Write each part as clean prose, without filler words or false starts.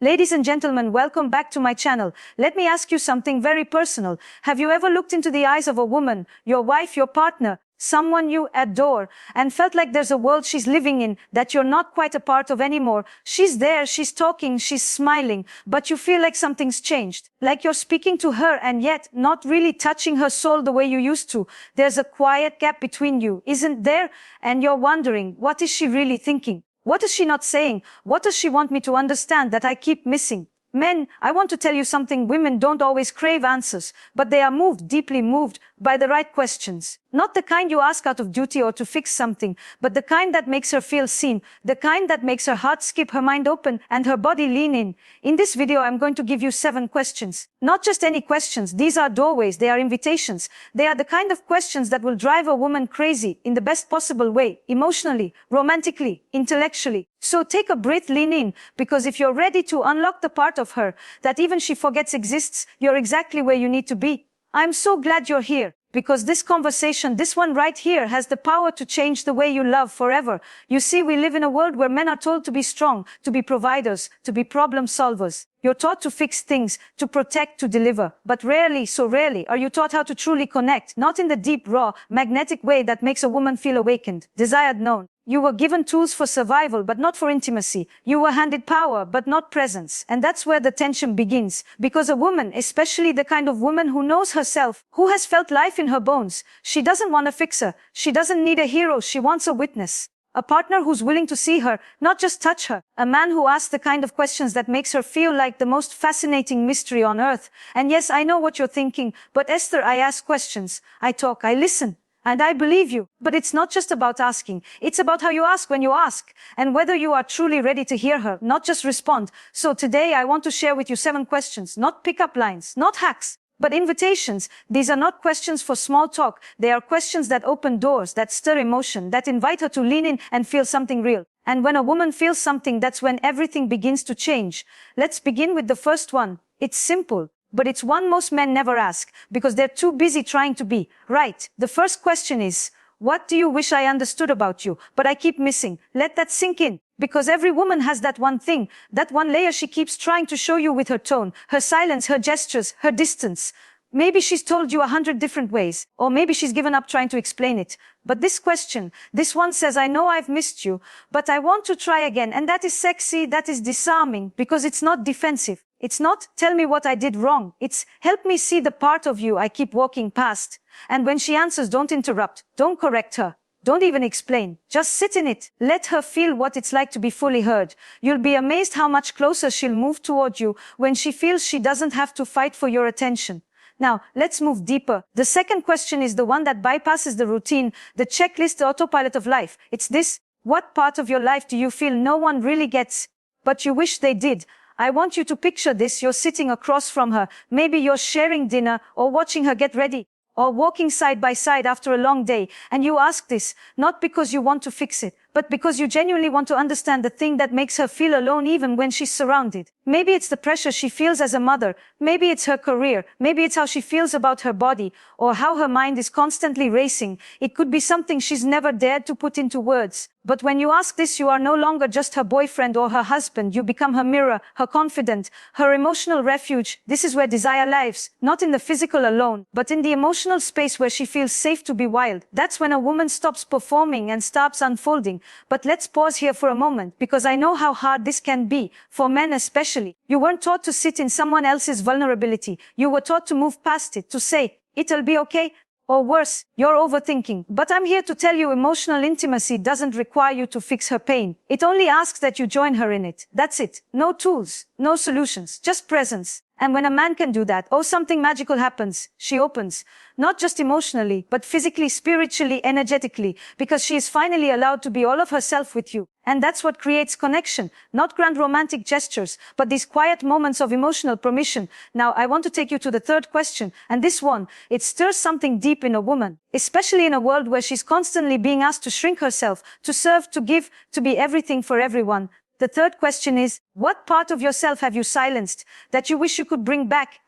Ladies and gentlemen, welcome back to my channel. Let me ask you something very personal. Have you ever looked into the eyes of a woman, your wife, your partner, someone you adore, and felt like there's a world she's living in that you're not quite a part of anymore? She's there, she's talking, she's smiling, but you feel like something's changed. Like you're speaking to her and yet not really touching her soul the way you used to. There's a quiet gap between you, isn't there? And you're wondering, what is she really thinking? What is she not saying? What does she want me to understand that I keep missing? Men, I want to tell you something. Women don't always crave answers, but they are moved, deeply moved, by the right questions. Not the kind you ask out of duty or to fix something, but the kind that makes her feel seen, the kind that makes her heart skip, her mind open, and her body lean in. In this video, I'm going to give you 7 questions. Not just any questions. These are doorways. They are invitations. They are the kind of questions that will drive a woman crazy in the best possible way, emotionally, romantically, intellectually. So take a breath, lean in, because if you're ready to unlock the part of her that even she forgets exists, you're exactly where you need to be. I'm so glad you're here, because this conversation, this one right here, has the power to change the way you love forever. You see, we live in a world where men are told to be strong, to be providers, to be problem solvers. You're taught to fix things, to protect, to deliver. But rarely, so rarely, are you taught how to truly connect, not in the deep, raw, magnetic way that makes a woman feel awakened, desired, known. You were given tools for survival, but not for intimacy. You were handed power, but not presence. And that's where the tension begins. Because a woman, especially the kind of woman who knows herself, who has felt life in her bones, she doesn't want a fixer. She doesn't need a hero. She wants a witness. A partner who's willing to see her, not just touch her. A man who asks the kind of questions that makes her feel like the most fascinating mystery on earth. And yes, I know what you're thinking, but Esther, I ask questions. I talk, I listen. And I believe you. But it's not just about asking. It's about how you ask when you ask. And whether you are truly ready to hear her, not just respond. So today I want to share with you 7 questions, not pickup lines, not hacks, but invitations. These are not questions for small talk. They are questions that open doors, that stir emotion, that invite her to lean in and feel something real. And when a woman feels something, that's when everything begins to change. Let's begin with the first one. It's simple. But it's one most men never ask, because they're too busy trying to be right. The first question is, what do you wish I understood about you, but I keep missing? Let that sink in. Because every woman has that one thing, that one layer she keeps trying to show you with her tone, her silence, her gestures, her distance. Maybe she's told you 100 different ways, or maybe she's given up trying to explain it. But this question, this one says, I know I've missed you, but I want to try again. And that is sexy, that is disarming, because it's not defensive. It's not, tell me what I did wrong. It's, help me see the part of you I keep walking past. And when she answers, don't interrupt, don't correct her, don't even explain. Just sit in it. Let her feel what it's like to be fully heard. You'll be amazed how much closer she'll move toward you when she feels she doesn't have to fight for your attention. Now, let's move deeper. The second question is the one that bypasses the routine, the checklist, the autopilot of life. It's this: what part of your life do you feel no one really gets, but you wish they did? I want you to picture this. You're sitting across from her. Maybe you're sharing dinner or watching her get ready or walking side by side after a long day. And you ask this, not because you want to fix it, but because you genuinely want to understand the thing that makes her feel alone even when she's surrounded. Maybe it's the pressure she feels as a mother. Maybe it's her career. Maybe it's how she feels about her body or how her mind is constantly racing. It could be something she's never dared to put into words. But when you ask this, you are no longer just her boyfriend or her husband. You become her mirror, her confidant, her emotional refuge. This is where desire lives, not in the physical alone, but in the emotional space where she feels safe to be wild. That's when a woman stops performing and starts unfolding. But let's pause here for a moment, because I know how hard this can be, for men especially. You weren't taught to sit in someone else's vulnerability. You were taught to move past it, to say, it'll be okay. Or worse, you're overthinking. But I'm here to tell you, emotional intimacy doesn't require you to fix her pain. It only asks that you join her in it. That's it. No tools, no solutions, just presence. And when a man can do that, oh, something magical happens. She opens, not just emotionally, but physically, spiritually, energetically, because she is finally allowed to be all of herself with you. And that's what creates connection, not grand romantic gestures, but these quiet moments of emotional permission. Now, I want to take you to the third question, and this one, it stirs something deep in a woman, especially in a world where she's constantly being asked to shrink herself, to serve, to give, to be everything for everyone. The third question is, what part of yourself have you silenced that you wish you could bring back?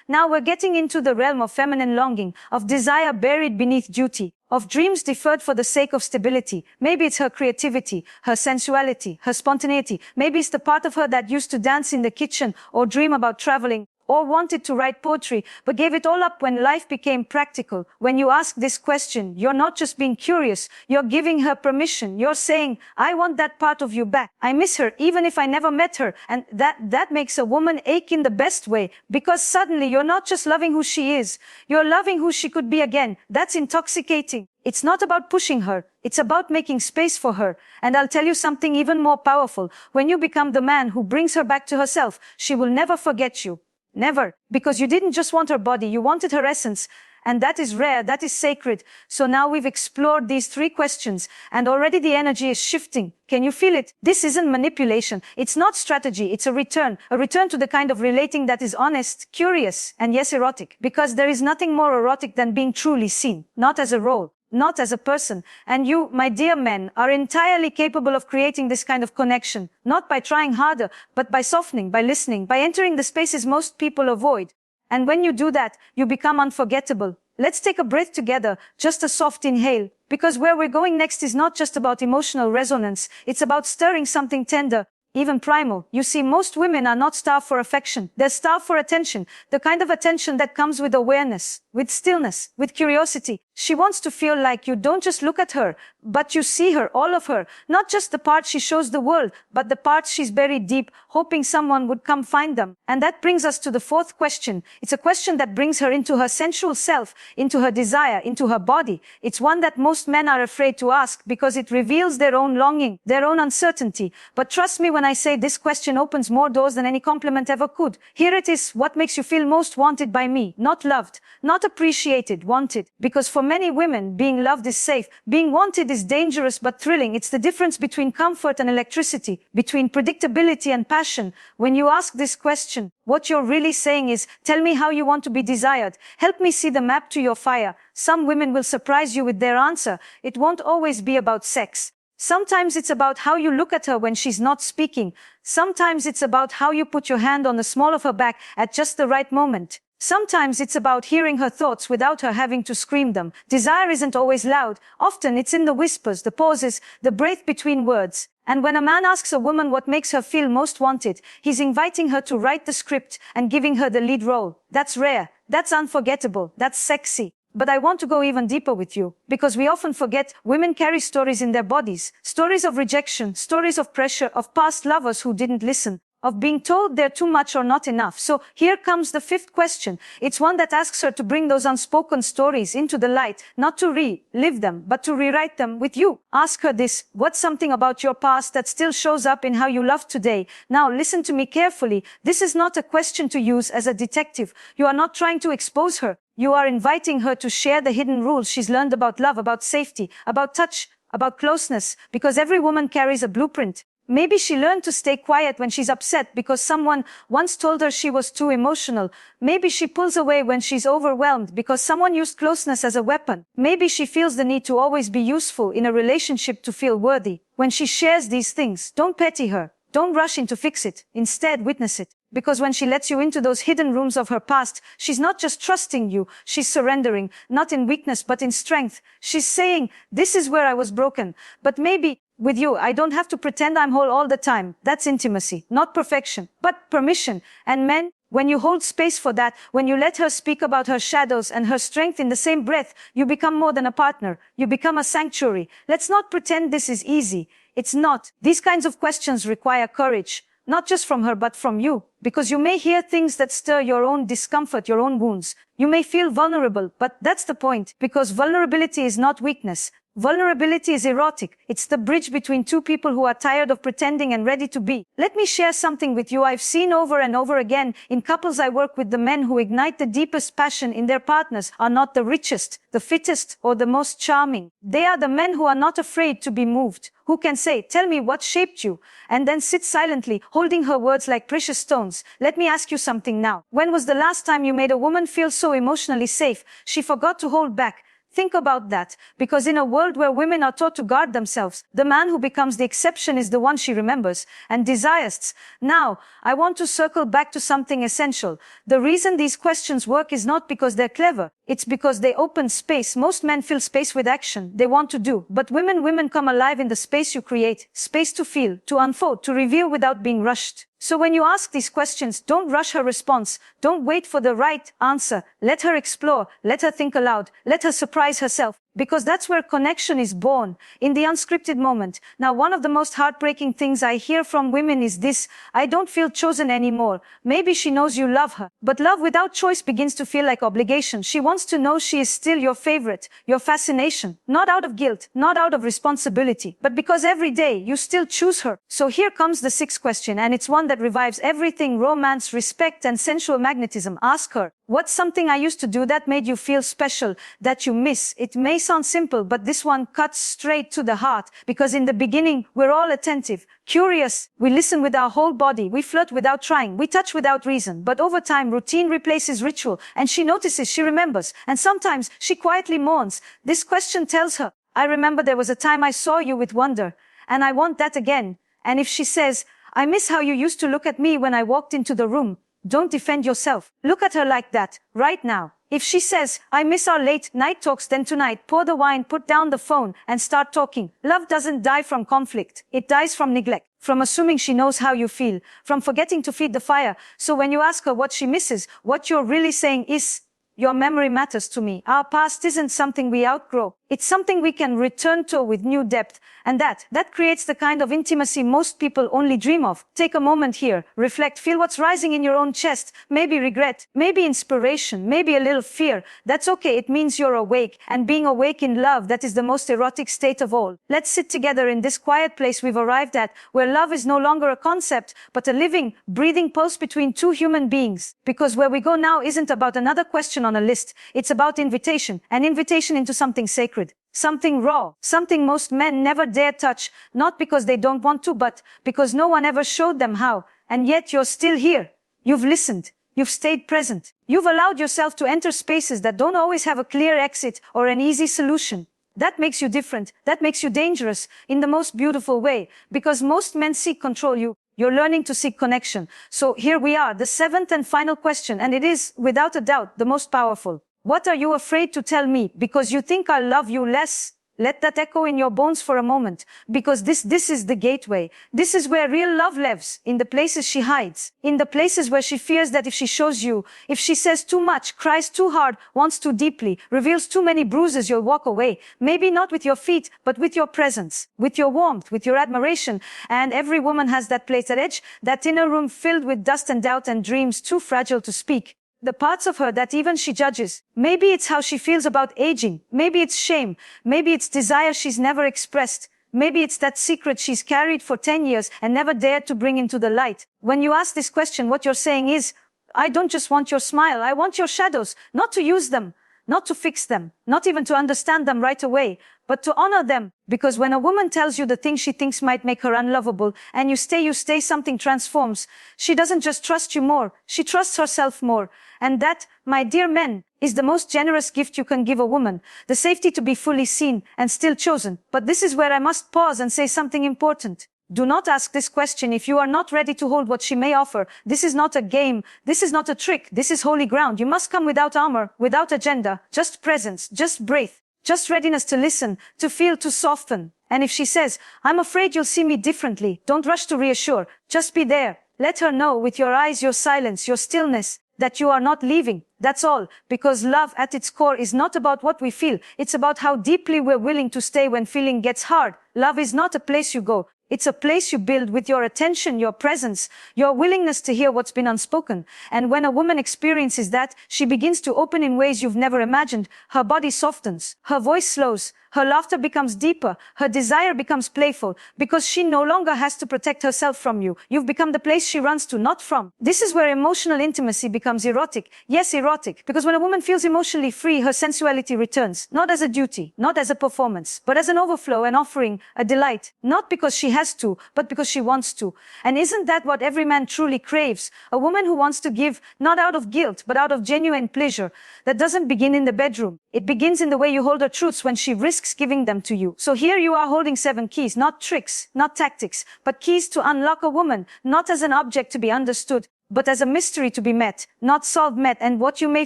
Now we're getting into the realm of feminine longing, of desire buried beneath duty, of dreams deferred for the sake of stability. Maybe it's her creativity, her sensuality, her spontaneity. Maybe it's the part of her that used to dance in the kitchen or dream about traveling, or wanted to write poetry, but gave it all up when life became practical. When you ask this question, you're not just being curious, you're giving her permission. You're saying, I want that part of you back. I miss her, even if I never met her. And that makes a woman ache in the best way, because suddenly you're not just loving who she is, you're loving who she could be again. That's intoxicating. It's not about pushing her. It's about making space for her. And I'll tell you something even more powerful. When you become the man who brings her back to herself, she will never forget you. Never. Because you didn't just want her body, you wanted her essence. And that is rare, that is sacred. So now we've explored these 3 questions, and already the energy is shifting. Can you feel it? This isn't manipulation. It's not strategy. It's a return to the kind of relating that is honest, curious, and yes, erotic. Because there is nothing more erotic than being truly seen, not as a role, not as a person. And you, my dear men, are entirely capable of creating this kind of connection, not by trying harder, but by softening, by listening, by entering the spaces most people avoid. And when you do that, you become unforgettable. Let's take a breath together, just a soft inhale, because where we're going next is not just about emotional resonance, it's about stirring something tender, even primal. You see, most women are not starved for affection. They're starved for attention, the kind of attention that comes with awareness, with stillness, with curiosity. She wants to feel like you don't just look at her, but you see her, all of her, not just the part she shows the world, but the parts she's buried deep, hoping someone would come find them. And that brings us to the 4th question. It's a question that brings her into her sensual self, into her desire, into her body. It's one that most men are afraid to ask because it reveals their own longing, their own uncertainty. But trust me when I say this question opens more doors than any compliment ever could. Here it is. What makes you feel most wanted by me? Not loved, not appreciated, wanted. Because for many women, being loved is safe. Being wanted is dangerous but thrilling. It's the difference between comfort and electricity, between predictability and passion. When you ask this question, what you're really saying is, tell me how you want to be desired. Help me see the map to your fire. Some women will surprise you with their answer. It won't always be about sex. Sometimes it's about how you look at her when she's not speaking. Sometimes it's about how you put your hand on the small of her back at just the right moment. Sometimes it's about hearing her thoughts without her having to scream them. Desire isn't always loud. Often it's in the whispers, the pauses, the breath between words. And when a man asks a woman what makes her feel most wanted, he's inviting her to write the script and giving her the lead role. That's rare. That's unforgettable. That's sexy. But I want to go even deeper with you, because we often forget women carry stories in their bodies. Stories of rejection, stories of pressure, of past lovers who didn't listen, of being told they're too much or not enough. So here comes the 5th question. It's one that asks her to bring those unspoken stories into the light, not to relive them, but to rewrite them with you. Ask her this: what's something about your past that still shows up in how you love today? Now listen to me carefully. This is not a question to use as a detective. You are not trying to expose her. You are inviting her to share the hidden rules she's learned about love, about safety, about touch, about closeness, because every woman carries a blueprint. Maybe she learned to stay quiet when she's upset because someone once told her she was too emotional. Maybe she pulls away when she's overwhelmed because someone used closeness as a weapon. Maybe she feels the need to always be useful in a relationship to feel worthy. When she shares these things, don't pity her. Don't rush in to fix it. Instead, witness it. Because when she lets you into those hidden rooms of her past, she's not just trusting you, she's surrendering, not in weakness but in strength. She's saying, this is where I was broken, but maybe with you, I don't have to pretend I'm whole all the time. That's intimacy, not perfection, but permission. And men, when you hold space for that, when you let her speak about her shadows and her strength in the same breath, you become more than a partner. You become a sanctuary. Let's not pretend this is easy. It's not. These kinds of questions require courage. Not just from her, but from you. Because you may hear things that stir your own discomfort, your own wounds. You may feel vulnerable, but that's the point. Because vulnerability is not weakness. Vulnerability is erotic. It's the bridge between two people who are tired of pretending and ready to be. Let me share something with you I've seen over and over again in couples I work with. The men who ignite the deepest passion in their partners are not the richest, the fittest, or the most charming. They are the men who are not afraid to be moved, who can say, tell me what shaped you, and then sit silently, holding her words like precious stones. Let me ask you something now. When was the last time you made a woman feel so emotionally safe, she forgot to hold back? Think about that, because in a world where women are taught to guard themselves, the man who becomes the exception is the one she remembers and desires. Now, I want to circle back to something essential. The reason these questions work is not because they're clever. It's because they open space. Most men fill space with action. They want to do. But women come alive in the space you create. Space to feel, to unfold, to reveal without being rushed. So when you ask these questions, don't rush her response. Don't wait for the right answer. Let her explore. Let her think aloud. Let her surprise herself. Because that's where connection is born, in the unscripted moment. Now, one of the most heartbreaking things I hear from women is this: I don't feel chosen anymore. Maybe she knows you love her. But love without choice begins to feel like obligation. She wants to know she is still your favorite, your fascination. Not out of guilt, not out of responsibility, but because every day you still choose her. So here comes the sixth question, and it's one that revives everything: romance, respect, and sensual magnetism. Ask her, what's something I used to do that made you feel special, that you miss? It may sound simple, but this one cuts straight to the heart, because in the beginning, we're all attentive, curious, we listen with our whole body, we flirt without trying, we touch without reason. But over time, routine replaces ritual, and she notices, she remembers, and sometimes she quietly mourns. This question tells her, I remember there was a time I saw you with wonder, and I want that again. And if she says, I miss how you used to look at me when I walked into the room, don't defend yourself. Look at her like that, right now. If she says, I miss our late night talks, then tonight, pour the wine, put down the phone, and start talking. Love doesn't die from conflict. It dies from neglect, from assuming she knows how you feel, from forgetting to feed the fire. So when you ask her what she misses, what you're really saying is, your memory matters to me. Our past isn't something we outgrow. It's something we can return to with new depth. And that creates the kind of intimacy most people only dream of. Take a moment here, reflect, feel what's rising in your own chest. Maybe regret, maybe inspiration, maybe a little fear. That's okay. It means you're awake. And being awake in love, that is the most erotic state of all. Let's sit together in this quiet place we've arrived at, where love is no longer a concept, but a living, breathing pulse between two human beings. Because where we go now isn't about another question on a list. It's about invitation, an invitation into something sacred. Something raw, something most men never dare touch, not because they don't want to, but because no one ever showed them how. And yet you're still here. You've listened. You've stayed present. You've allowed yourself to enter spaces that don't always have a clear exit or an easy solution. That makes you different. That makes you dangerous in the most beautiful way, because most men seek control. You're learning to seek connection. So here we are, the seventh and final question, and it is, without a doubt, the most powerful. What are you afraid to tell me? Because you think I'll love you less? Let that echo in your bones for a moment. Because this is the gateway. This is where real love lives. In the places she hides. In the places where she fears that if she shows you, if she says too much, cries too hard, wants too deeply, reveals too many bruises, you'll walk away. Maybe not with your feet, but with your presence, with your warmth, with your admiration. And every woman has that place, that edge, that inner room filled with dust and doubt and dreams too fragile to speak. The parts of her that even she judges. Maybe it's how she feels about aging. Maybe it's shame. Maybe it's desire she's never expressed. Maybe it's that secret she's carried for 10 years and never dared to bring into the light. When you ask this question, what you're saying is, I don't just want your smile. I want your shadows. Not to use them, not to fix them, not even to understand them right away, but to honor them. Because when a woman tells you the thing she thinks might make her unlovable, and you stay, something transforms. She doesn't just trust you more, she trusts herself more. And that, my dear men, is the most generous gift you can give a woman, the safety to be fully seen and still chosen. But this is where I must pause and say something important. Do not ask this question if you are not ready to hold what she may offer. This is not a game. This is not a trick. This is holy ground. You must come without armor, without agenda, just presence, just breath, just readiness to listen, to feel, to soften. And if she says, I'm afraid you'll see me differently, don't rush to reassure. Just be there. Let her know with your eyes, your silence, your stillness, that you are not leaving. That's all. Because love at its core is not about what we feel. It's about how deeply we're willing to stay when feeling gets hard. Love is not a place you go. It's a place you build with your attention, your presence, your willingness to hear what's been unspoken. And when a woman experiences that, she begins to open in ways you've never imagined. Her body softens, her voice slows, her laughter becomes deeper, her desire becomes playful, because she no longer has to protect herself from you. You've become the place she runs to, not from. This is where emotional intimacy becomes erotic. Yes, erotic, because when a woman feels emotionally free, her sensuality returns, not as a duty, not as a performance, but as an overflow, an offering, a delight, not because she has to, but because she wants to. And isn't that what every man truly craves? A woman who wants to give, not out of guilt, but out of genuine pleasure. That doesn't begin in the bedroom. It begins in the way you hold her truths when she risks giving them to you. So here you are holding 7 keys, not tricks, not tactics, but keys to unlock a woman, not as an object to be understood, but as a mystery to be met, not solved met. And what you may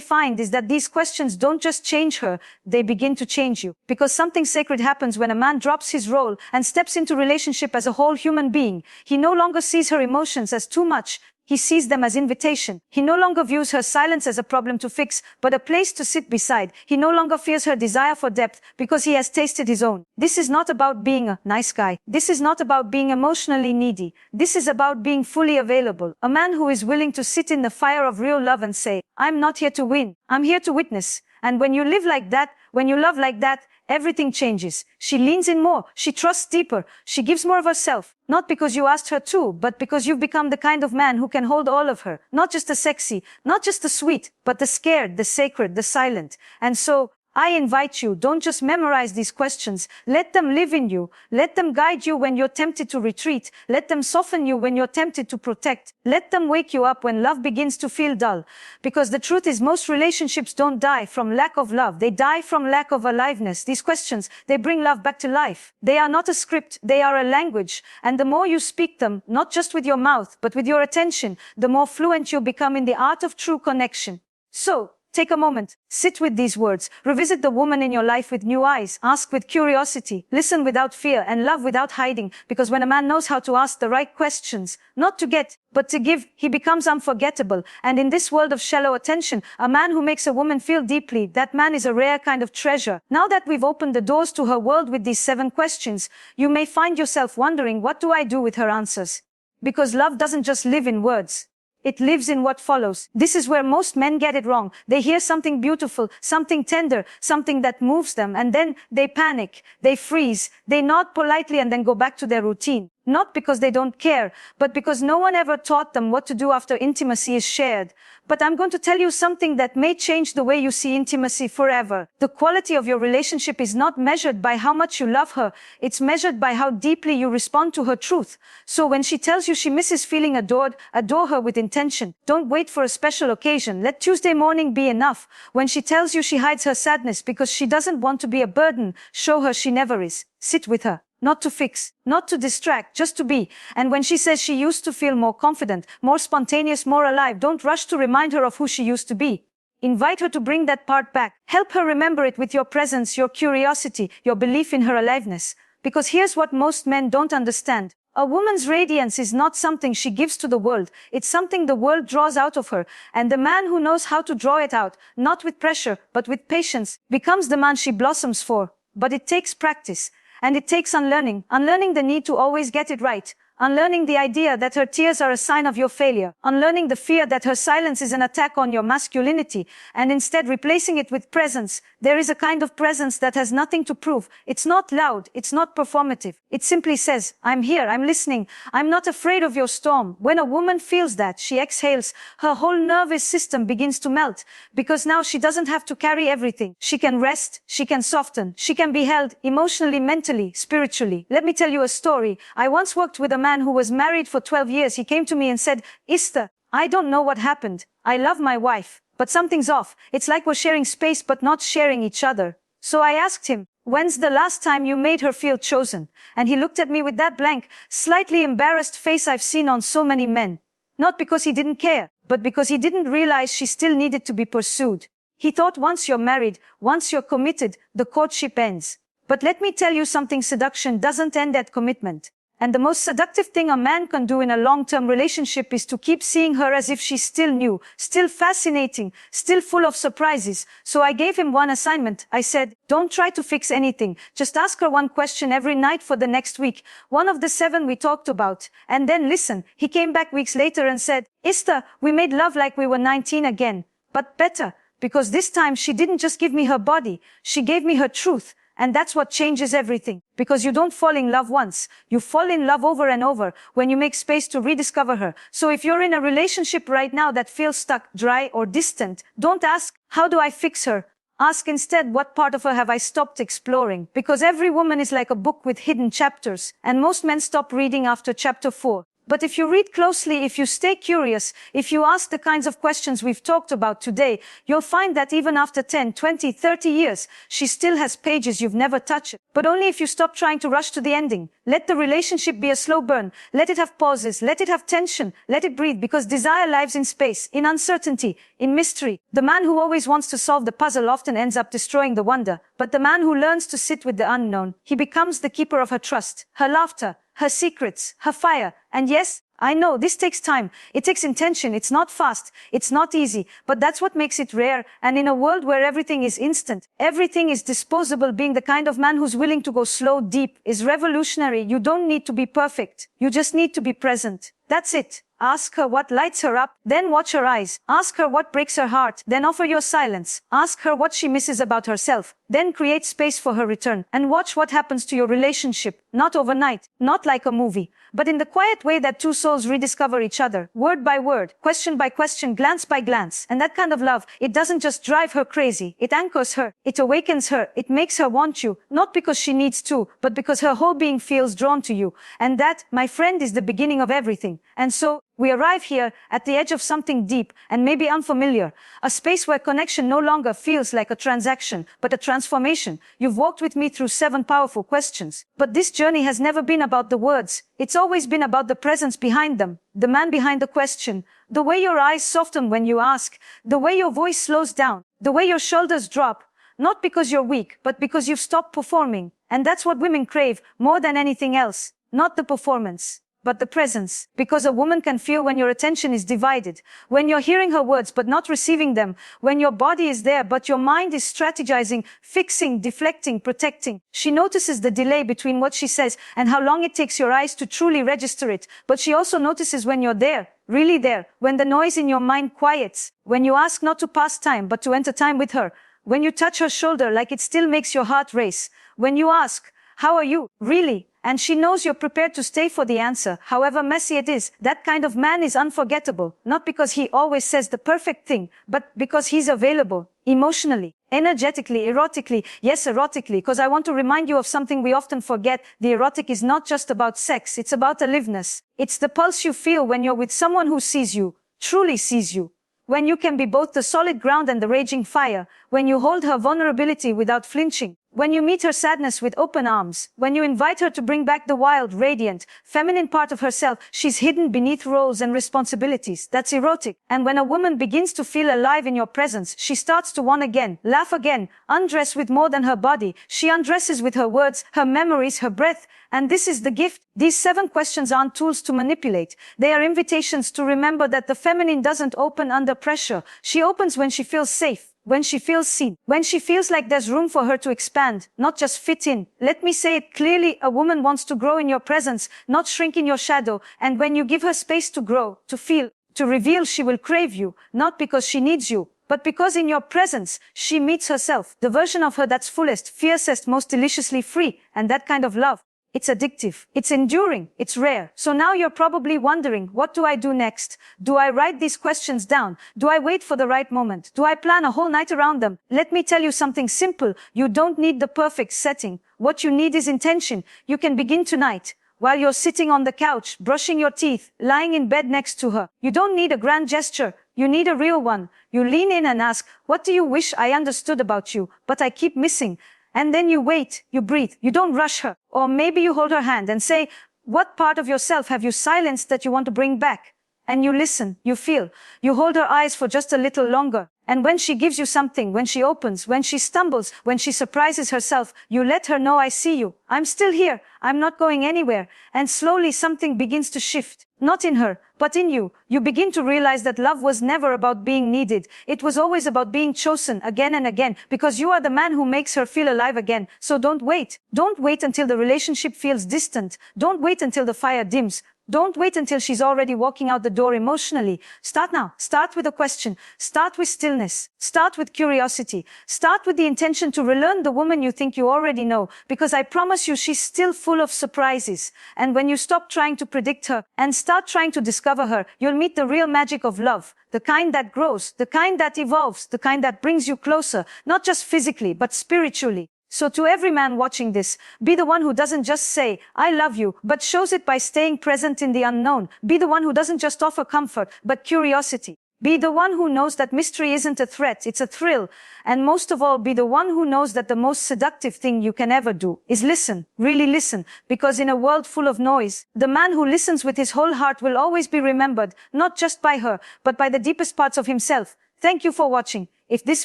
find is that these questions don't just change her, they begin to change you. Because something sacred happens when a man drops his role and steps into relationship as a whole human being. He no longer sees her emotions as too much. He sees them as invitation. He no longer views her silence as a problem to fix, but a place to sit beside. He no longer fears her desire for depth because he has tasted his own. This is not about being a nice guy. This is not about being emotionally needy. This is about being fully available. A man who is willing to sit in the fire of real love and say, I'm not here to win. I'm here to witness. And when you live like that, when you love like that, everything changes. She leans in more. She trusts deeper. She gives more of herself. Not because you asked her to, but because you've become the kind of man who can hold all of her. Not just the sexy, not just the sweet, but the scared, the sacred, the silent. And so, I invite you, don't just memorize these questions. Let them live in you. Let them guide you when you're tempted to retreat. Let them soften you when you're tempted to protect. Let them wake you up when love begins to feel dull. Because the truth is, most relationships don't die from lack of love. They die from lack of aliveness. These questions, they bring love back to life. They are not a script. They are a language. And the more you speak them, not just with your mouth, but with your attention, the more fluent you become in the art of true connection. So, take a moment, sit with these words, revisit the woman in your life with new eyes, ask with curiosity, listen without fear, and love without hiding. Because when a man knows how to ask the right questions, not to get, but to give, he becomes unforgettable. And in this world of shallow attention, a man who makes a woman feel deeply, that man is a rare kind of treasure. Now that we've opened the doors to her world with these 7 questions, you may find yourself wondering, what do I do with her answers? Because love doesn't just live in words. It lives in what follows. This is where most men get it wrong. They hear something beautiful, something tender, something that moves them, and then they panic, they freeze, they nod politely and then go back to their routine. Not because they don't care, but because no one ever taught them what to do after intimacy is shared. But I'm going to tell you something that may change the way you see intimacy forever. The quality of your relationship is not measured by how much you love her. It's measured by how deeply you respond to her truth. So when she tells you she misses feeling adored, adore her with intention. Don't wait for a special occasion. Let Tuesday morning be enough. When she tells you she hides her sadness because she doesn't want to be a burden, show her she never is. Sit with her. Not to fix, not to distract, just to be. And when she says she used to feel more confident, more spontaneous, more alive, don't rush to remind her of who she used to be. Invite her to bring that part back. Help her remember it with your presence, your curiosity, your belief in her aliveness. Because here's what most men don't understand. A woman's radiance is not something she gives to the world. It's something the world draws out of her. And the man who knows how to draw it out, not with pressure, but with patience, becomes the man she blossoms for. But it takes practice. And it takes unlearning the need to always get it right, unlearning the idea that her tears are a sign of your failure, unlearning the fear that her silence is an attack on your masculinity, and instead replacing it with presence. There is a kind of presence that has nothing to prove. It's not loud, it's not performative. It simply says, I'm here, I'm listening, I'm not afraid of your storm. When a woman feels that, she exhales, her whole nervous system begins to melt, because now she doesn't have to carry everything. She can rest, she can soften, she can be held emotionally, mentally, spiritually. Let me tell you a story. I once worked with a man who was married for 12 years. He came to me and said, Esther, I don't know what happened. I love my wife, but something's off. It's like we're sharing space but not sharing each other. So I asked him, when's the last time you made her feel chosen? And he looked at me with that blank, slightly embarrassed face I've seen on so many men. Not because he didn't care, but because he didn't realize she still needed to be pursued. He thought once you're married, once you're committed, the courtship ends. But let me tell you something, seduction doesn't end at commitment. And the most seductive thing a man can do in a long-term relationship is to keep seeing her as if she's still new, still fascinating, still full of surprises. So I gave him one assignment. I said, don't try to fix anything. Just ask her one question every night for the next week. One of the 7 we talked about. And then listen. He came back weeks later and said, Esther, we made love like we were 19 again. But better. Because this time she didn't just give me her body. She gave me her truth. And that's what changes everything. Because you don't fall in love once. You fall in love over and over when you make space to rediscover her. So if you're in a relationship right now that feels stuck, dry, or distant, don't ask, how do I fix her? Ask instead, what part of her have I stopped exploring? Because every woman is like a book with hidden chapters. And most men stop reading after chapter 4. But if you read closely, if you stay curious, if you ask the kinds of questions we've talked about today, you'll find that even after 10, 20, 30 years, she still has pages you've never touched. But only if you stop trying to rush to the ending. Let the relationship be a slow burn. Let it have pauses. Let it have tension. Let it breathe, because desire lives in space, in uncertainty, in mystery. The man who always wants to solve the puzzle often ends up destroying the wonder. But the man who learns to sit with the unknown, he becomes the keeper of her trust, her laughter, her secrets, her fire. And yes, I know this takes time. It takes intention. It's not fast. It's not easy. But that's what makes it rare. And in a world where everything is instant, everything is disposable, being the kind of man who's willing to go slow, deep, is revolutionary. You don't need to be perfect. You just need to be present. That's it. Ask her what lights her up, then watch her eyes. Ask her what breaks her heart, then offer your silence. Ask her what she misses about herself, then create space for her return. And watch what happens to your relationship. Not overnight, not like a movie, but in the quiet way that two souls rediscover each other, word by word, question by question, glance by glance. And that kind of love, it doesn't just drive her crazy. It anchors her. It awakens her. It makes her want you, not because she needs to, but because her whole being feels drawn to you. And that, my friend, is the beginning of everything. And so, we arrive here at the edge of something deep and maybe unfamiliar, a space where connection no longer feels like a transaction, but a transformation. You've walked with me through 7 powerful questions. But this journey has never been about the words. It's always been about the presence behind them, the man behind the question, the way your eyes soften when you ask, the way your voice slows down, the way your shoulders drop, not because you're weak, but because you've stopped performing. And that's what women crave more than anything else, not the performance, but the presence. Because a woman can feel when your attention is divided, when you're hearing her words but not receiving them, when your body is there but your mind is strategizing, fixing, deflecting, protecting. She notices the delay between what she says and how long it takes your eyes to truly register it. But she also notices when you're there, really there, when the noise in your mind quiets, when you ask not to pass time but to enter time with her, when you touch her shoulder like it still makes your heart race, when you ask, "How are you, really?" And she knows you're prepared to stay for the answer, however messy it is. That kind of man is unforgettable, not because he always says the perfect thing, but because he's available, emotionally, energetically, erotically. Yes, erotically, because I want to remind you of something we often forget. The erotic is not just about sex, it's about aliveness. It's the pulse you feel when you're with someone who sees you, truly sees you. When you can be both the solid ground and the raging fire, when you hold her vulnerability without flinching, when you meet her sadness with open arms, when you invite her to bring back the wild, radiant, feminine part of herself she's hidden beneath roles and responsibilities. That's erotic. And when a woman begins to feel alive in your presence, she starts to want again, laugh again, undress with more than her body. She undresses with her words, her memories, her breath. And this is the gift. These 7 questions aren't tools to manipulate. They are invitations to remember that the feminine doesn't open under pressure. She opens when she feels safe, when she feels seen, when she feels like there's room for her to expand, not just fit in. Let me say it clearly, a woman wants to grow in your presence, not shrink in your shadow. And when you give her space to grow, to feel, to reveal, she will crave you, not because she needs you, but because in your presence, she meets herself, the version of her that's fullest, fiercest, most deliciously free. And that kind of love, it's addictive, it's enduring, it's rare. So now you're probably wondering, what do I do next? Do I write these questions down? Do I wait for the right moment? Do I plan a whole night around them? Let me tell you something simple. You don't need the perfect setting. What you need is intention. You can begin tonight, while you're sitting on the couch, brushing your teeth, lying in bed next to her. You don't need a grand gesture. You need a real one. You lean in and ask, what do you wish I understood about you, but I keep missing? And then you wait, you breathe, you don't rush her. Or maybe you hold her hand and say, what part of yourself have you silenced that you want to bring back? And you listen, you feel, you hold her eyes for just a little longer. And when she gives you something, when she opens, when she stumbles, when she surprises herself, you let her know, I see you. I'm still here. I'm not going anywhere. And slowly something begins to shift. Not in her, but in you. You begin to realize that love was never about being needed. It was always about being chosen again and again, because you are the man who makes her feel alive again. So don't wait. Don't wait until the relationship feels distant. Don't wait until the fire dims. Don't wait until she's already walking out the door emotionally. Start now. Start with a question. Start with stillness. Start with curiosity. Start with the intention to relearn the woman you think you already know, because I promise you she's still full of surprises. And when you stop trying to predict her and start trying to discover her, you'll meet the real magic of love. The kind that grows, the kind that evolves, the kind that brings you closer, not just physically, but spiritually. So to every man watching this, be the one who doesn't just say, I love you, but shows it by staying present in the unknown. Be the one who doesn't just offer comfort, but curiosity. Be the one who knows that mystery isn't a threat, it's a thrill. And most of all, be the one who knows that the most seductive thing you can ever do is listen, really listen, because in a world full of noise, the man who listens with his whole heart will always be remembered, not just by her, but by the deepest parts of himself. Thank you for watching. If this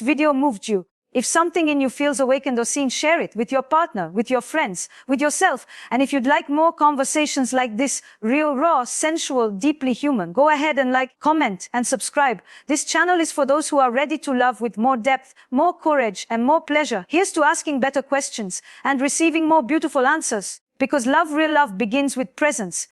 video moved you, if something in you feels awakened or seen, share it with your partner, with your friends, with yourself. And if you'd like more conversations like this, real, raw, sensual, deeply human, go ahead and like, comment, and subscribe. This channel is for those who are ready to love with more depth, more courage, and more pleasure. Here's to asking better questions and receiving more beautiful answers. Because love, real love, begins with presence.